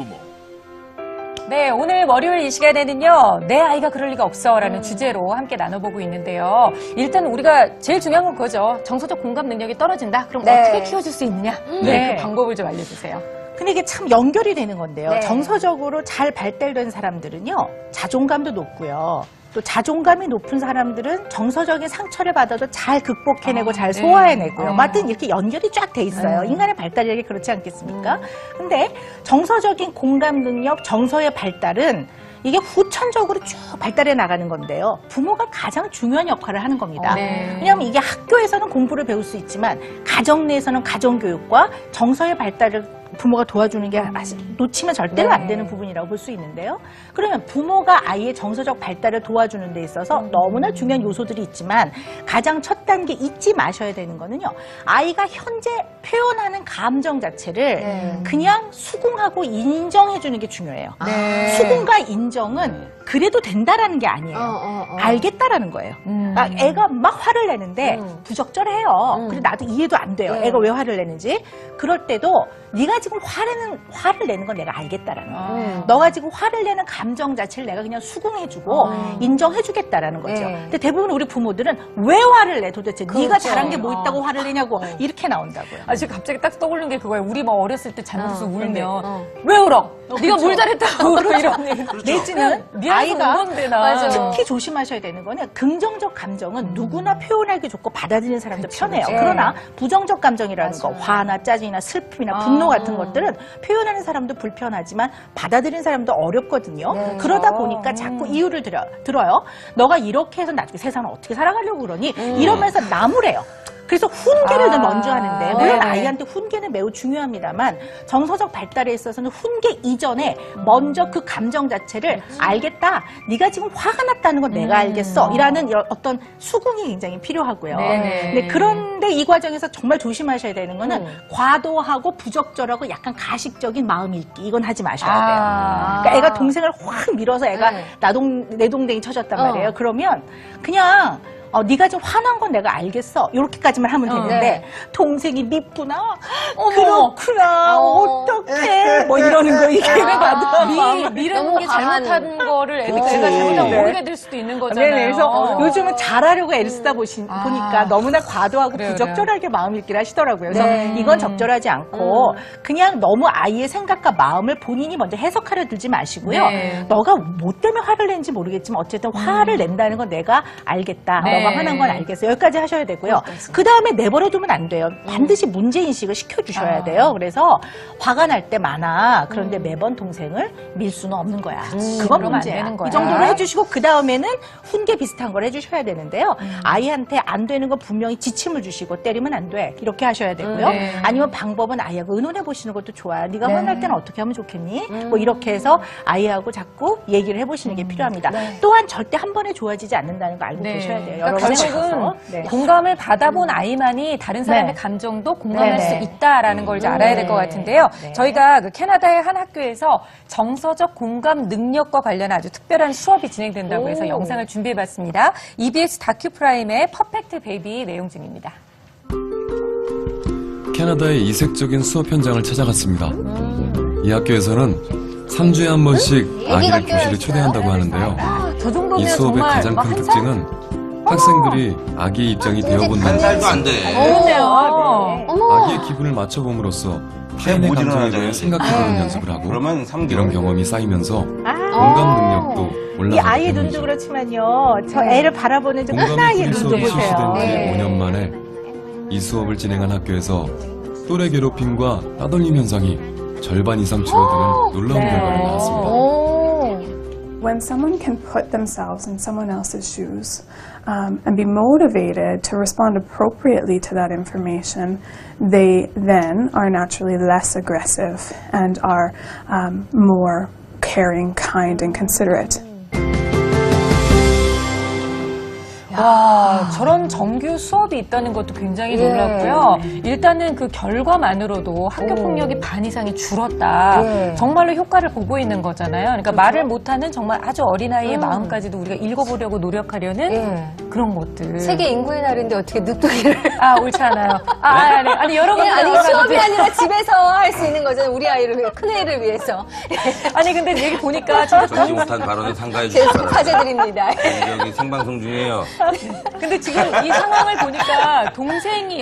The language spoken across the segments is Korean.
부모. 네, 오늘 월요일 이 시간에는요, 내 아이가 그럴 리가 없어라는 주제로 함께 나눠보고 있는데요. 일단 우리가 제일 중요한 건 그거죠. 정서적 공감 능력이 떨어진다? 그럼 네. 어떻게 키워줄 수 있느냐? 네. 그 방법을 좀 알려주세요. 근데 이게 참 연결이 되는 건데요. 네. 정서적으로 잘 발달된 사람들은요, 자존감도 높고요. 또 자존감이 높은 사람들은 정서적인 상처를 받아도 잘 극복해내고 잘 소화해내고요. 하여튼 이렇게 연결이 쫙 돼 있어요. 인간의 발달력이 그렇지 않겠습니까? 근데 정서적인 공감 능력, 정서의 발달은 이게 후천적으로 쭉 발달해 나가는 건데요. 부모가 가장 중요한 역할을 하는 겁니다. 왜냐하면 이게 학교에서는 공부를 배울 수 있지만 가정 내에서는 가정교육과 정서의 발달을 부모가 도와주는 게 놓치면 절대로 안 되는 부분이라고 볼 수 있는데요. 그러면 부모가 아이의 정서적 발달을 도와주는 데 있어서 너무나 중요한 요소들이 있지만 가장 첫 단계 잊지 마셔야 되는 거는요. 아이가 현재 표현하는 감정 자체를 그냥 수긍하고 인정해 주는 게 중요해요. 수긍과 인정은 그래도 된다라는 게 아니에요. 알겠다라는 거예요. 애가 막 화를 내는데 부적절해요. 그래 나도 이해도 안 돼요. 애가 왜 화를 내는지. 그럴 때도 네가 지금 화를 내는 건 내가 알겠다라는 거예요. 너가 지금 화를 내는 감정 자체를 내가 그냥 수긍해주고 인정해주겠다라는 거죠. 근데 대부분 우리 부모들은 왜 화를 내 도대체 네가 잘한 게 뭐 있다고 화를 내냐고 이렇게 나온다고요. 아, 지금 갑자기 딱 떠오르는 게 그거예요. 우리 뭐 어렸을 때 잘못해서 울면 왜 울어? 네가 뭘 잘했다고 울어? 이런 얘기. 내지는 미안해서 아이가 운 건데 나. 특히 조심하셔야 되는 거는 긍정적 감정은 누구나 표현하기 좋고 받아들이는 사람도 편해요. 그러나 부정적 감정이라는 거, 화나 짜증이나 슬픔이나 분노 같은 것들은 표현하는 사람도 불편하지만 받아들이는 사람도 어렵거든요. 그러다 보니까 자꾸 이유를 들어요. 너가 이렇게 해서 나중에 세상을 어떻게 살아가려고 그러니? 이러면서 나무래요. 그래서 훈계를 먼저 하는데 물론 아이한테 훈계는 매우 중요합니다만 정서적 발달에 있어서는 훈계 이전에 먼저 그 감정 자체를 알겠다. 네가 지금 화가 났다는 건 내가 알겠어. 이라는 어떤 수긍이 굉장히 필요하고요. 근데 그런데 이 과정에서 정말 조심하셔야 되는 거는 과도하고 부적절하고 약간 가식적인 마음 읽기. 이건 하지 마셔야 돼요. 그러니까 애가 동생을 확 밀어서 애가 내 동댕이 쳐졌단 말이에요. 그러면 그냥 네가 좀 화난 건 내가 알겠어. 이렇게까지만 하면 되는데 동생이 밉구나. 그렇구나. 어떡해. 뭐 이러는 거 이게 미루는 게 잘못한 거를 애가 잘못하면 모르게 될 수도 있는 거잖아요. 그래서 요즘은 잘하려고 애를 쓰다 보니까 너무나 과도하고 부적절하게 마음 읽기를 하시더라고요. 그래서 이건 적절하지 않고 그냥 너무 아이의 생각과 마음을 본인이 먼저 해석하려 들지 마시고요. 너가 뭐 때문에 화를 낸지 모르겠지만 어쨌든 화를 낸다는 건 내가 알겠다. 너가 화난 건 알겠어. 여기까지 하셔야 되고요. 그 다음에 내버려두면 안 돼요. 반드시 문제인식을 시켜주셔야 돼요. 그래서 화가 날 때 많아. 그런데 매번 동생을 밀 수는 없는 거야. 그건 문제야. 이 정도로 해주시고 그 다음에는 훈계 비슷한 걸 해주셔야 되는데요. 아이한테 안 되는 거 분명히 지침을 주시고 때리면 안 돼. 이렇게 하셔야 되고요. 아니면 방법은 아이하고 의논해 보시는 것도 좋아요. 네가 화날 때는 어떻게 하면 좋겠니? 뭐 이렇게 해서 아이하고 자꾸 얘기를 해보시는 게 필요합니다. 또한 절대 한 번에 좋아지지 않는다는 거 알고 계셔야 돼요. 그러니까 결국은 공감을 받아본 아이만이 다른 사람의 감정도 공감할 수 있다라는 걸 이제 알아야 될 것 같은데요. 저희가 그 캐나다의 한 학교에서 정서적 공감 능력과 관련한 아주 특별한 수업이 진행된다고 해서 영상을 준비해봤습니다. EBS 다큐프라임의 퍼펙트 베이비 내용 중입니다. 캐나다의 이색적인 수업 현장을 찾아갔습니다. 이 학교에서는 3주에 한 번씩 아기를 교실에 초대한다고 하는데요. 저 정도면 이 수업의 정말 가장 큰 특징은 학생들이 아기의 입장이 되어본다는 한 살도 것입니다. 안 돼. 그렇네요. 아기의 기분을 맞춰봄으로써 타인의 감정에 대해 생각해보는 연습을 하고 그러면 3개월. 이런 경험이 쌓이면서 공감 능력도 이 올라가기 아이의 눈도 때문이죠. 그렇지만요. 저 애를 바라보는 저 큰 공감 아이의 풀이 눈도 수업이 실시된 보세요. 뒤 5년 만에 이 수업을 진행한 학교에서 또래 괴롭힘과 따돌림 현상이 절반 이상 줄어드는 놀라운 결과를 낳았습니다. When someone can put themselves in someone else's shoes and be motivated to respond appropriately to that information, they then are naturally less aggressive and are more caring, kind, and considerate. 와, 저런 정규 수업이 있다는 것도 굉장히 놀랐고요. 일단은 그 결과만으로도 학교 폭력이 반 이상이 줄었다. 정말로 효과를 보고 있는 거잖아요. 그러니까 말을 못하는 정말 아주 어린아이의 마음까지도 우리가 읽어보려고 노력하려는 그런 것들. 세계 인구의 날인데 어떻게 늑두기를. 옳지 않아요. 아니, 여러분. 아니, 수업이 아니라 집에서 할 수 있는 거잖아요. 우리 아이를 위해, 큰 애를 위해서. 아니, 근데 얘기 보니까 진짜 정치 못한 발언은 상가해 주시기 바랍니다. 사죄드립니다. 여기 생방송 중이에요. 근데 지금 이 상황을 보니까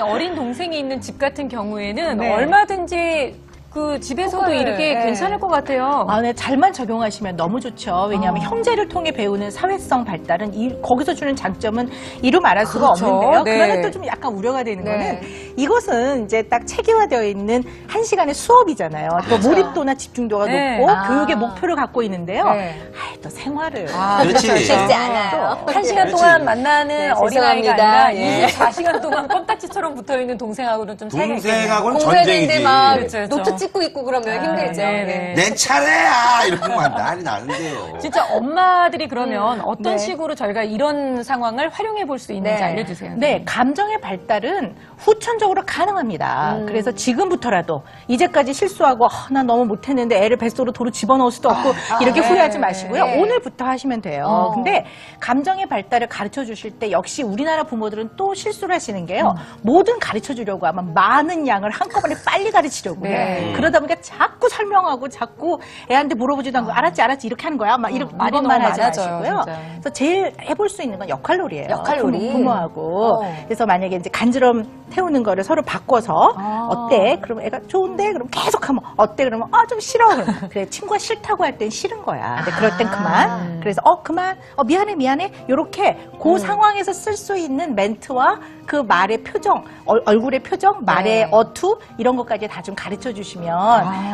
어린 동생이 있는 집 같은 경우에는 네. 얼마든지 그 집에서도 이렇게 괜찮을 것 같아요. 네, 잘만 적용하시면 너무 좋죠. 왜냐하면 형제를 통해 배우는 사회성 발달은 거기서 주는 장점은 이루 말할 수가 그렇죠. 없는데요. 네. 그러나 또 좀 약간 우려가 되는 네. 거는 이것은 이제 딱 체계화되어 있는 1시간의 수업이잖아요. 또 몰입도나 집중도가 네. 높고 교육의 목표를 갖고 있는데요. 네. 또 생활을. 그렇지. 쉽지 않아요. 1시간 동안 만나는 네, 어린아이가 죄송합니다. 아니라 예. 24시간 동안 껌딱지처럼 붙어있는 동생하고는 좀 차이가 있겠네요. 동생하고는 공부해야 전쟁이지. 되는데 막 그렇죠, 그렇죠. 노트 찍고 있고 그러면 힘들죠. 네네. 내 차례야! 이러면 난리 나는데요. 진짜 엄마들이 그러면 어떤 네. 식으로 저희가 이런 상황을 활용해 볼 수 있는지 네. 알려주세요. 네, 감정의 발달은 후천적으로 가능합니다. 그래서 지금부터라도 이제까지 실수하고 나 너무 못했는데 애를 뱃속으로 도로 집어넣을 수도 없고 이렇게 네. 후회하지 마시고요. 네. 오늘부터 하시면 돼요. 근데 감정의 발달을 가르쳐 주실 때 역시 우리나라 부모들은 또 실수를 하시는 게요. 뭐든 가르쳐 주려고 하면 많은 양을 한꺼번에 빨리 가르치려고 네. 해요. 그러다 보니까 자꾸 설명하고 자꾸 애한테 물어보지도 않고 알았지 이렇게 하는 거야. 막 말이 이것만 너무 하지 많아져요, 마시고요. 진짜. 그래서 제일 해볼 수 있는 건 역할놀이예요. 역할놀이. 부모하고. 그래서 만약에 이제 간지럼 태우는 거를 서로 바꿔서 어때? 그러면 애가 좋은데? 그럼 계속 하면 어때? 그러면 좀 싫어. 그러면 그래 친구가 싫다고 할 땐 싫은 거야. 근데 그럴 땐 그만. 그래서 그만. 미안해. 요렇게 그 상황에서 쓸 수 있는 멘트와 그 말의 표정, 얼굴의 표정, 말의 네. 어투 이런 것까지 다 좀 가르쳐 주시면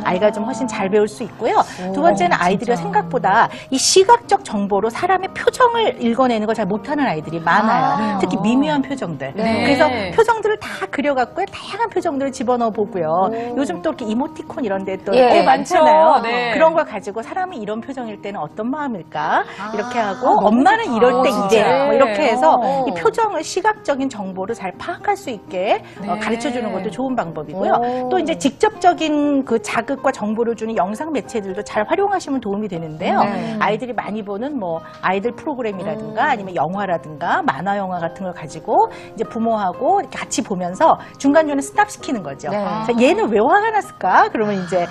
아이가 좀 훨씬 잘 배울 수 있고요. 두 번째는 아이들이 생각보다 이 시각적 정보로 사람의 표정을 읽어내는 걸 잘 못하는 아이들이 많아요. 특히 미묘한 표정들. 네. 그래서 표정들을 다 그려갖고 다양한 표정들을 집어넣어 보고요. 요즘 또 이렇게 이모티콘 이런 데 또 예, 많잖아요. 많죠. 네. 그런 걸 가지고 사람이 이런 표정일 때는 어떤 마음일까? 이렇게 하고 엄마는 이럴 때 좋다. 이래. 뭐 이렇게 해서 어. 이 표정을 시각적인 정보를 잘 파악할 수 있게 가르쳐 주는 것도 좋은 방법이고요. 또 이제 직접적인 그 자극과 정보를 주는 영상 매체들도 잘 활용하시면 도움이 되는데요. 아이들이 많이 보는 뭐 아이들 프로그램이라든가 아니면 영화라든가 만화 영화 같은 걸 가지고 이제 부모하고 이렇게 같이 보면서 중간중간에 스탑시키는 거죠. 그래서 얘는 왜 화가 났을까? 그러면 이제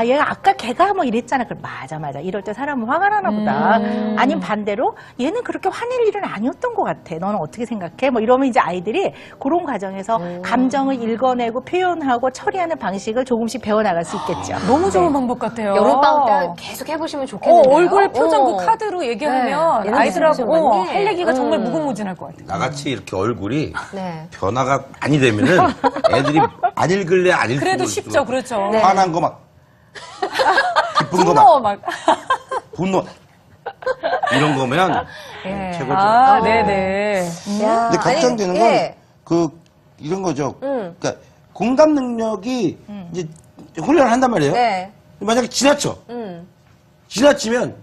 얘가 아까 걔가 뭐 이랬잖아. 그럼 맞아. 이럴 때 사람은 화가 나나 보다. 아니면 반대로 얘는 그렇게 화낼 일은 아니었던 것 같아. 너는 어떻게 생각해? 뭐 이러면 이제 아이들이 그런 과정에서 감정을 읽어내고 표현하고 처리하는 방식을 조금씩 배워나갈 수 있겠죠. 너무 좋은 방법 같아요. 여름방학 때 계속 해보시면 좋겠는데요. 얼굴 표정 그 카드로 얘기하면 네. 아이들하고 네. 할 얘기가 정말 무궁무진할 것 같아요. 나같이 이렇게 얼굴이 네. 변화가 많이 되면은 애들이 안 읽을래 안 읽고 그래도 쉽죠, 그렇죠. 네. 화난 거 막 기쁜 거 분노 막 막. 분노 이런 거면 최고죠. 네네. 야, 근데 걱정되는 아니, 건 예. 이런 거죠. 그러니까 공감 능력이 이제 훈련을 한단 말이에요. 네. 만약에 지나쳐. 지나치면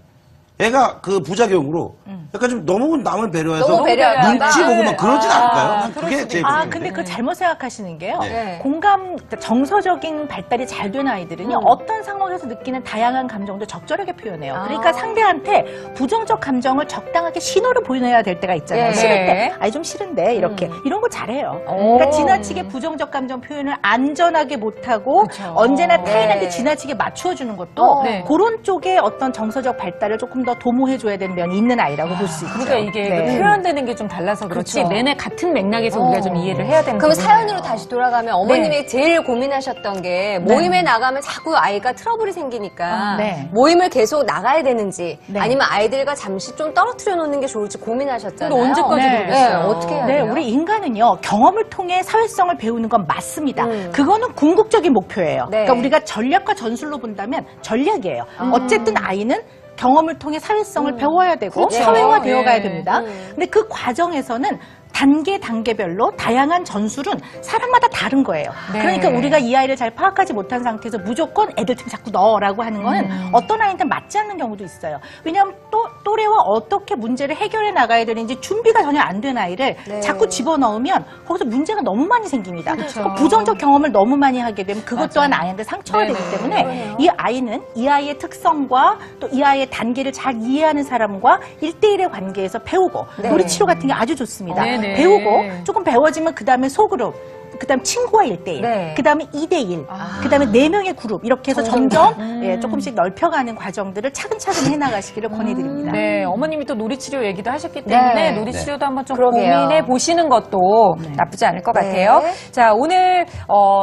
애가 그 부작용으로 약간 좀 너무 남을 배려해서 너무 배려하다가. 눈치 보고 막 그러진 않을까요? 난 그럴 그게 수도 제일 있어요. 걱정인데. 근데 그거 잘못 생각하시는 게요. 네. 공감, 정서적인 발달이 잘 된 아이들은요, 어떤 상황에서 느끼는 다양한 감정도 적절하게 표현해요. 그러니까 상대한테 부정적 감정을 적당하게 신호를 보내야 될 때가 있잖아요. 네. 싫을 때, 아니 좀 싫은데, 이렇게. 이런 거 잘해요. 그러니까 지나치게 부정적 감정 표현을 안전하게 못하고, 언제나 타인한테 네. 지나치게 맞추어주는 것도, 네. 그런 쪽에 어떤 정서적 발달을 조금 더 도모해줘야 되는 면이 있는 아이라고 볼 수 있죠. 그러니까 이게 네. 그 표현되는 게 좀 달라서 그렇지 그렇죠. 내내 같은 맥락에서 우리가 좀 이해를 해야 되는 그럼 부분이에요. 사연으로 다시 돌아가면 어머님이 제일 고민하셨던 게 모임에 나가면 자꾸 아이가 트러블이 생기니까 네. 모임을 계속 나가야 되는지 네. 아니면 아이들과 잠시 좀 떨어뜨려 놓는 게 좋을지 고민하셨잖아요. 근데 언제까지 네. 그러겠어요? 네, 어떻게 해야 네, 돼요? 우리 인간은요, 경험을 통해 사회성을 배우는 건 맞습니다. 그거는 궁극적인 목표예요. 네. 그러니까 우리가 전략과 전술로 본다면 전략이에요. 어쨌든 아이는 경험을 통해 사회성을 배워야 되고 그렇죠. 사회화되어 가야 예. 됩니다. 근데 그 과정에서는 단계별로 다양한 전술은 사람마다 다른 거예요. 네. 그러니까 우리가 이 아이를 잘 파악하지 못한 상태에서 무조건 애들 틈 자꾸 넣어라고 하는 거는 어떤 아이한테 맞지 않는 경우도 있어요. 왜냐하면 또 또래와 어떻게 문제를 해결해 나가야 되는지 준비가 전혀 안 된 아이를 네. 자꾸 집어넣으면 거기서 문제가 너무 많이 생깁니다. 부정적 경험을 너무 많이 하게 되면 그것 또한 아이한테 상처가 되기 때문에 이 아이는 이 아이의 특성과 또 이 아이의 단계를 잘 이해하는 사람과 1대1의 관계에서 배우고 놀이치료 같은 게 아주 좋습니다. 네네. 배우고 조금 배워지면 그 다음에 소그룹, 그 다음 친구와 1대1, 네. 그 다음에 2대1, 그 다음에 4명의 그룹 이렇게 해서 점점 조금씩 넓혀가는 과정들을 차근차근 해나가시기를 권해드립니다. 네, 어머님이 또 놀이치료 얘기도 하셨기 때문에 네. 놀이치료도 한번 좀 그러게요. 고민해 보시는 것도 나쁘지 않을 것 네. 같아요. 자, 오늘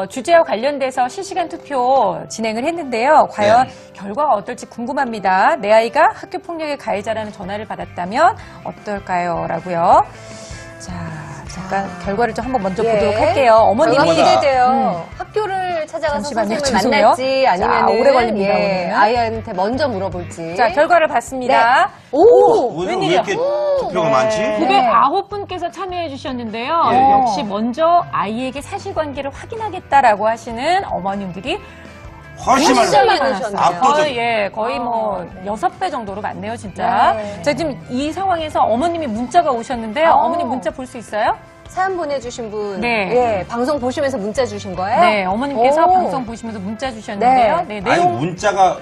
주제와 관련돼서 실시간 투표 진행을 했는데요. 과연 결과가 어떨지 궁금합니다. 내 아이가 학교 폭력의 가해자라는 전화를 받았다면 어떨까요? 라고요. 자, 잠깐 결과를 좀 한번 먼저 보도록 할게요. 어머님이 결과가 기대돼요. 학교를 찾아가서 잠시만요. 선생님을 죄송해요. 만날지 아니면 자, 오래 걸립니다, 오늘은. 아이한테 먼저 물어볼지. 자, 결과를 봤습니다. 오! 왜 웬일이야? 이렇게 투표가 많지? 909분께서 참여해 주셨는데요. 예. 역시 먼저 아이에게 사실관계를 확인하겠다라고 하시는 어머님들이 훨씬 진짜 많아요. 많으셨네요. 압도적. 거의 뭐 6배 정도로 많네요, 진짜. 네. 자, 지금 이 상황에서 어머님이 문자가 오셨는데요. 어머님 문자 볼 수 있어요? 사연 보내주신 분, 네. 방송 보시면서 문자 주신 거예요? 네, 어머님께서 오. 방송 보시면서 문자 주셨는데요. 네, 아니 내용. 문자가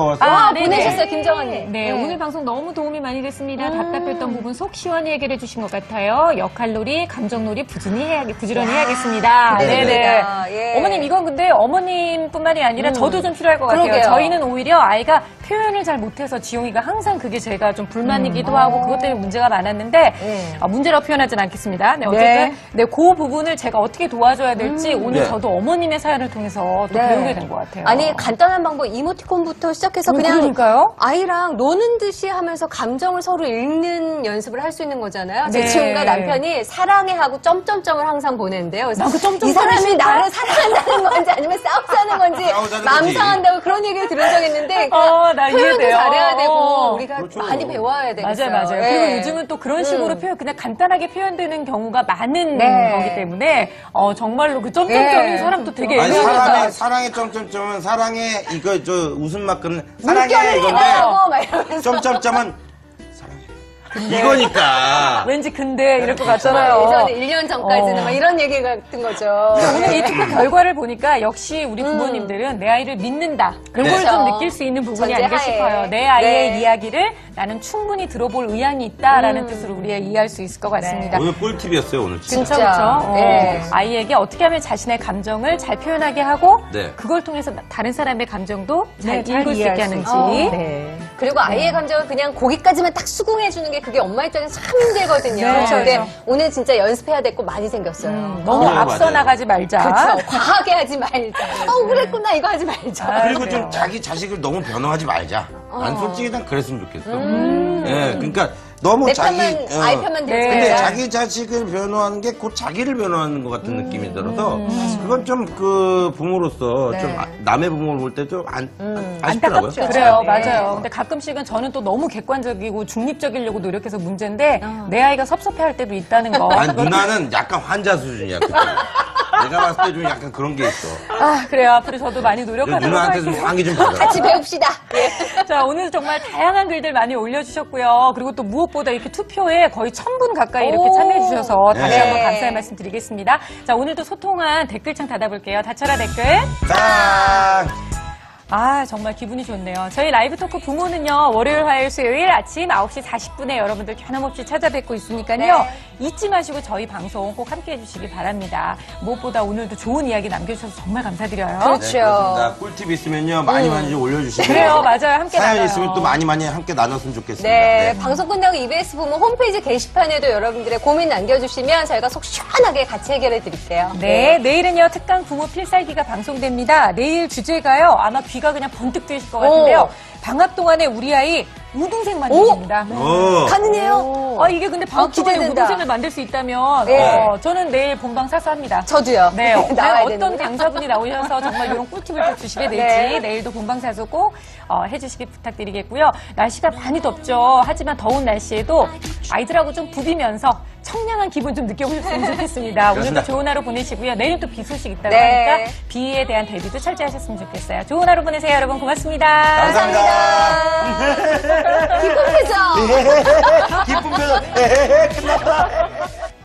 와서 네네. 보내셨어요, 김정환님. 네, 오늘 방송 너무 도움이 많이 됐습니다. 답답했던 부분 속 시원히 해결해 주신 것 같아요. 역할놀이, 감정놀이 부지런히 해야겠습니다. 기대됩니다. 예. 어머님, 이건 근데 어머님뿐만이 아니라 저도 좀 필요할 것 같아요. 그러게요. 저희는 오히려 아이가 표현을 잘 못해서 지용이가 항상 그게 제가 좀 불만이기도 하고 그것 때문에 문제가 많았는데 네. 문제라고 표현하진 않겠습니다. 네, 어쨌든 그 부분을 제가 어떻게 도와줘야 될지 오늘 네. 저도 어머님의 사연을 통해서 또 배우게 된 것 같아요. 아니, 간단한 방법, 이모티콘부터 시작해서 그냥 그러니까요. 아이랑 노는 듯이 하면서 감정을 서로 읽는 연습을 할 수 있는 거잖아요. 제 네. 친구가 남편이 사랑해 하고 점점점을 항상 보내는데요. 그래서 그 점점점이 이 사람이 싫다? 나를 사랑한다는 건지 아니면 싸우자는 건지 싸우자는 거지. 맘상한다고 그런 얘기를 들은 적이 있는데 나 표현도 이해돼요. 잘해야 되고 우리가 그렇죠. 많이 배워야 되겠어요. 맞아요. 예. 그리고 요즘은 또 그런 식으로 그냥 간단하게 표현되는 경우가 많은 네. 거기 때문에 정말로 그 점점점인 네. 사람도 되게 아니 애매하다. 사랑의 점점점은 사랑의 이거 저 웃음막 끊는 사랑해 물결을 이건데 해달라고 막 이러면서 점점점은 사랑해 이거니까 왠지 근데 이럴 것 같잖아요. 예전에 1년 전까지는 막 이런 얘기 같은 거죠. 오늘 이 투표 결과를 보니까 역시 우리 부모님들은 내 아이를 믿는다. 이걸 그렇죠. 좀 느낄 수 있는 부분이 아닌가 전제하에. 싶어요. 내 아이의 네. 이야기를 나는 충분히 들어볼 의향이 있다라는 뜻으로 우리가 이해할 수 있을 것 같습니다. 오늘 꿀팁이었어요 오늘 진짜. 그렇죠. 네. 아이에게 어떻게 하면 자신의 감정을 잘 표현하게 하고 네. 그걸 통해서 다른 사람의 감정도 잘 잘 읽을 수 이해할 있게 수 하는지. 네. 그리고 아이의 감정을 그냥 거기까지만 딱 수긍해 주는 게 그게 엄마 입장에서 참 힘들거든요. 네. 근데 그렇죠. 오늘 진짜 연습해야 될 거 많이 생겼어요. 너무 그래요, 앞서 맞아요. 나가지 말자. 그렇죠. 과하게 하지 말자. 그랬구나 이거 하지 말자. 그리고 그래요. 좀 자기 자식을 너무 변호하지 말자. 난 솔직히 난 그랬으면 좋겠어. 음. 예, 그러니까 너무 내 자기 편만 아이 편만 들지 근데 말자. 자기 자식을 변호하는 게 곧 자기를 변호하는 것 같은 느낌이 들어서 그건 좀 그 부모로서 좀 남의 부모를 볼 때 좀 아쉽더라고요. 안타깝죠. 그래요, 네. 맞아요. 근데 가끔씩은 저는 또 너무 객관적이고 중립적이려고 노력해서 문제인데 내 아이가 섭섭해할 때도 있다는 거. 아니 누나는 약간 환자 수준이야. 그때. 내가 봤을 때 좀 약간 그런 게 있어. 그래요. 앞으로 저도 많이 노력하도록 누나한테 좀 할게요. 상의 좀 받아. 같이 배웁시다. 자, 오늘 정말 다양한 글들 많이 올려주셨고요. 그리고 또 무엇보다 이렇게 투표에 거의 1000분 가까이 이렇게 오. 참여해주셔서 다시 네. 한번 감사의 말씀 드리겠습니다. 자, 오늘도 소통한 댓글창 닫아볼게요. 다쳐라 댓글. 짠! 정말 기분이 좋네요. 저희 라이브 토크 부모는요, 월요일, 화요일, 수요일 아침 9시 40분에 여러분들 변함없이 찾아뵙고 있으니까요. 잊지 마시고 저희 방송 꼭 함께 해주시기 바랍니다. 무엇보다 오늘도 좋은 이야기 남겨주셔서 정말 감사드려요. 그렇죠. 네, 그렇습니다. 꿀팁 있으면요 많이 좀 올려주시고요. 그래요, 맞아요. 함께 사연 나눠요. 있으면 또 많이 함께 나눴으면 좋겠습니다. 네, 네. 방송 끝나고 EBS 부모 홈페이지 게시판에도 여러분들의 고민 남겨주시면 저희가 속 시원하게 같이 해결해 드릴게요. 네, 내일은요, 특강 부모 필살기가 방송됩니다. 내일 주제가요, 아마 귀가 그냥 번뜩 뜨실 것 같은데요. 방학 동안에 우리 아이 우등생 만들기입니다. 오. 가능해요? 이게 근데 방학 동안에 기대된다. 우등생을 만들 수 있다면, 네. 저는 내일 본방 사수합니다. 저도요. 네, 나와야 어떤 되는데. 강사분이 나오셔서 정말 이런 꿀팁을 또 주시게 될지 네. 내일도 본방 사수 꼭 해주시기 부탁드리겠고요. 날씨가 많이 덥죠. 하지만 더운 날씨에도 아이들하고 좀 부비면서 청량한 기분 좀 느껴보셨으면 좋겠습니다. 오늘도 좋은 하루 보내시고요. 내일 또 비 소식 있다고 네. 하니까 비에 대한 대비도 철저하셨으면 좋겠어요. 좋은 하루 보내세요, 여러분. 고맙습니다. 감사합니다. 기쁜 표정. 기쁜 표정. 끝났다.